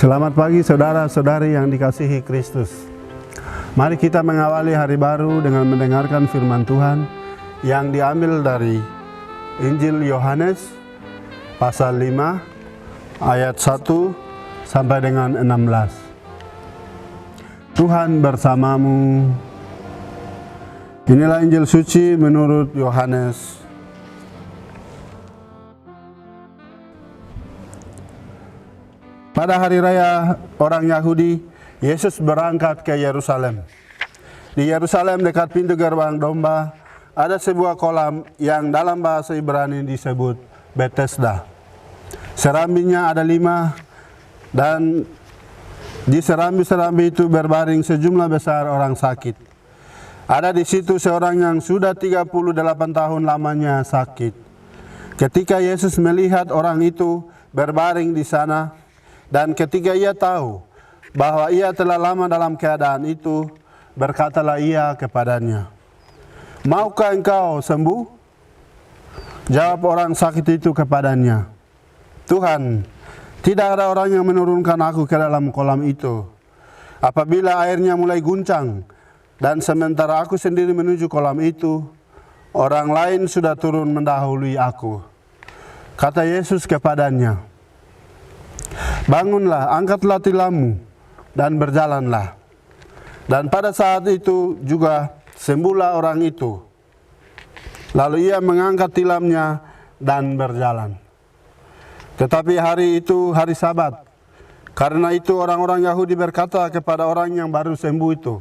Selamat pagi saudara-saudari yang dikasihi Kristus. Mari kita mengawali hari baru dengan mendengarkan firman Tuhan yang diambil dari Injil Yohanes pasal 5 ayat 1 sampai dengan 16. Tuhan bersamamu. Inilah Injil suci menurut Yohanes. Pada hari raya orang Yahudi, Yesus berangkat ke Yerusalem. Di Yerusalem dekat pintu gerbang domba, ada sebuah kolam yang dalam bahasa Ibrani disebut Bethesda. Serambinya ada 5, dan di serambi-serambi itu berbaring sejumlah besar orang sakit. Ada di situ seorang yang sudah 38 tahun lamanya sakit. Ketika Yesus melihat orang itu berbaring di sana, dan ketika ia tahu bahwa ia telah lama dalam keadaan itu, berkatalah ia kepadanya, "Maukah engkau sembuh?" Jawab orang sakit itu kepadanya, "Tuhan, tidak ada orang yang menurunkan aku ke dalam kolam itu. Apabila airnya mulai guncang, dan sementara aku sendiri menuju kolam itu, orang lain sudah turun mendahului aku." Kata Yesus kepadanya, "Bangunlah, angkatlah tilammu, dan berjalanlah." Dan pada saat itu juga sembuhlah orang itu. Lalu ia mengangkat tilamnya dan berjalan. Tetapi hari itu hari Sabat. Karena itu orang-orang Yahudi berkata kepada orang yang baru sembuh itu,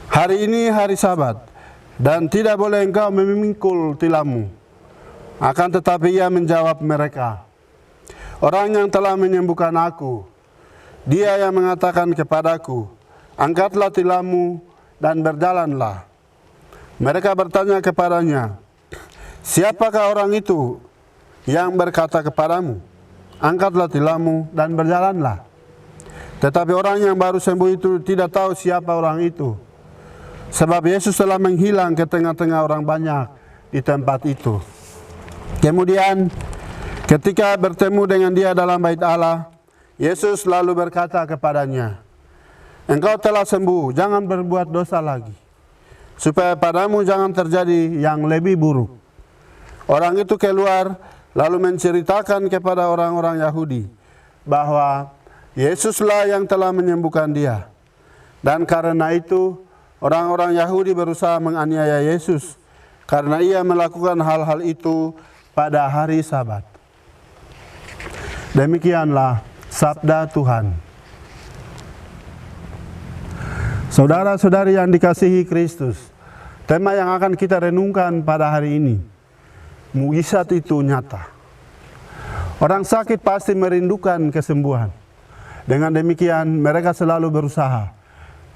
"Hari ini hari Sabat, dan tidak boleh engkau memikul tilammu." Akan tetapi ia menjawab mereka, "Orang yang telah menyembuhkan aku, dia yang mengatakan kepadaku, 'Angkatlah tilammu dan berjalanlah.'" Mereka bertanya kepadanya, "Siapakah orang itu yang berkata kepadamu, 'Angkatlah tilammu dan berjalanlah'?" Tetapi orang yang baru sembuh itu tidak tahu siapa orang itu, sebab Yesus telah menghilang ke tengah-tengah orang banyak di tempat itu. Kemudian ketika bertemu dengan dia dalam bait Allah, Yesus lalu berkata kepadanya, "Engkau telah sembuh, jangan berbuat dosa lagi, supaya padamu jangan terjadi yang lebih buruk." Orang itu keluar lalu menceritakan kepada orang-orang Yahudi bahwa Yesuslah yang telah menyembuhkan dia. Dan karena itu orang-orang Yahudi berusaha menganiaya Yesus karena ia melakukan hal-hal itu pada hari Sabat. Demikianlah sabda Tuhan. Saudara-saudari yang dikasihi Kristus, tema yang akan kita renungkan pada hari ini, mukjizat itu nyata. Orang sakit pasti merindukan kesembuhan. Dengan demikian mereka selalu berusaha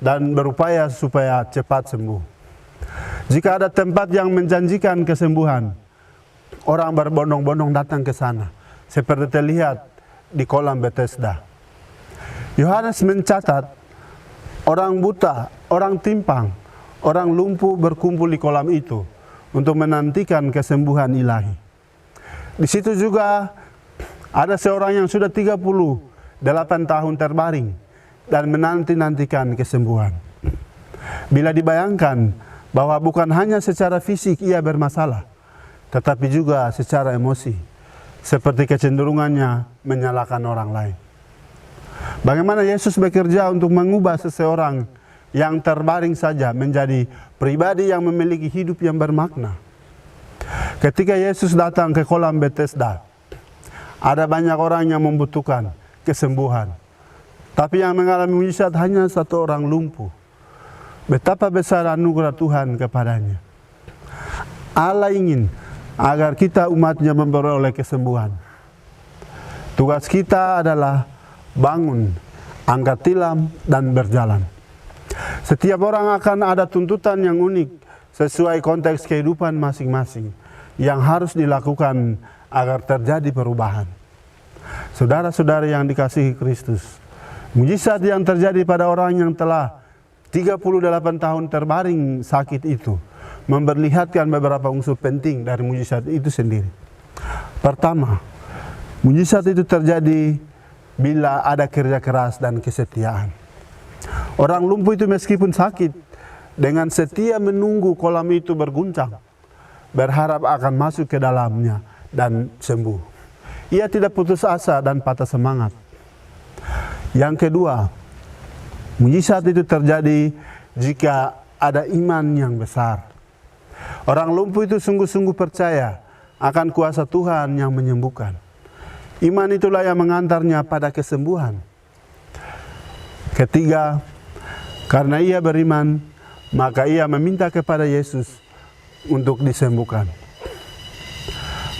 dan berupaya supaya cepat sembuh. Jika ada tempat yang menjanjikan kesembuhan, orang berbondong-bondong datang ke sana, seperti terlihat di kolam Bethesda. Yohanes mencatat orang buta, orang timpang, orang lumpuh berkumpul di kolam itu untuk menantikan kesembuhan ilahi. Di situ juga ada seorang yang sudah 38 tahun terbaring dan menanti-nantikan kesembuhan. Bila dibayangkan bahwa bukan hanya secara fisik ia bermasalah, tetapi juga secara emosi, seperti kecenderungannya menyalahkan orang lain. Bagaimana Yesus bekerja untuk mengubah seseorang yang terbaring saja menjadi pribadi yang memiliki hidup yang bermakna. Ketika Yesus datang ke kolam Bethesda, ada banyak orang yang membutuhkan kesembuhan. Tapi yang mengalami mujizat hanya satu orang lumpuh. Betapa besar anugerah Tuhan kepadanya. Allah ingin agar kita umatnya memperoleh kesembuhan. Tugas kita adalah bangun, angkat tilam, dan berjalan. Setiap orang akan ada tuntutan yang unik sesuai konteks kehidupan masing-masing yang harus dilakukan agar terjadi perubahan. Saudara-saudari yang dikasihi Kristus, mujizat yang terjadi pada orang yang telah 38 tahun terbaring sakit itu memperlihatkan beberapa unsur penting dari mujizat itu sendiri. Pertama, mujizat itu terjadi bila ada kerja keras dan kesetiaan. Orang lumpuh itu meskipun sakit, dengan setia menunggu kolam itu berguncang, berharap akan masuk ke dalamnya dan sembuh. Ia tidak putus asa dan patah semangat. Yang kedua, mujizat itu terjadi jika ada iman yang besar. Orang lumpuh itu sungguh-sungguh percaya akan kuasa Tuhan yang menyembuhkan. Iman itulah yang mengantarnya pada kesembuhan. Ketiga, karena ia beriman, maka ia meminta kepada Yesus untuk disembuhkan.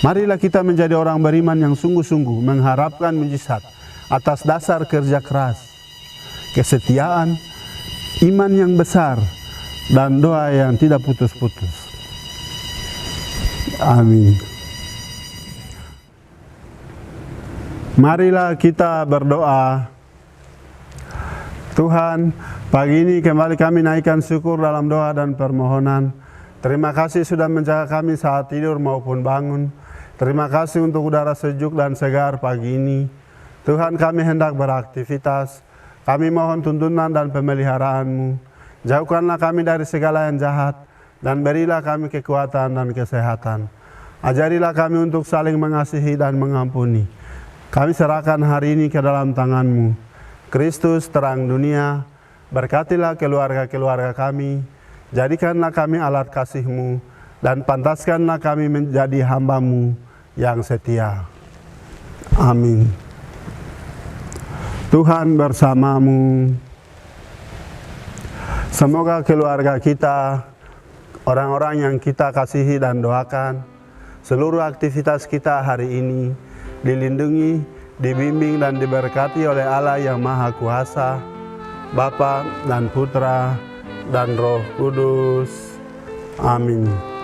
Marilah kita menjadi orang beriman yang sungguh-sungguh mengharapkan mujizat atas dasar kerja keras, kesetiaan, iman yang besar, dan doa yang tidak putus-putus. Amin. Marilah kita berdoa. Tuhan, pagi ini kembali kami naikkan syukur dalam doa dan permohonan. Terima kasih sudah menjaga kami saat tidur maupun bangun. Terima kasih untuk udara sejuk dan segar pagi ini. Tuhan, kami hendak beraktivitas. Kami mohon tuntunan dan pemeliharaan-Mu. Jauhkanlah kami dari segala yang jahat, dan berilah kami kekuatan dan kesehatan. Ajarilah kami untuk saling mengasihi dan mengampuni. Kami serahkan hari ini ke dalam tangan-Mu. Kristus terang dunia, berkatilah keluarga-keluarga kami, jadikanlah kami alat kasih-Mu, dan pantaskanlah kami menjadi hamba-Mu yang setia. Amin. Tuhan bersamamu. Semoga keluarga kita, orang-orang yang kita kasihi dan doakan, seluruh aktivitas kita hari ini dilindungi, dibimbing dan diberkati oleh Allah yang Maha Kuasa, Bapa dan Putra dan Roh Kudus. Amin.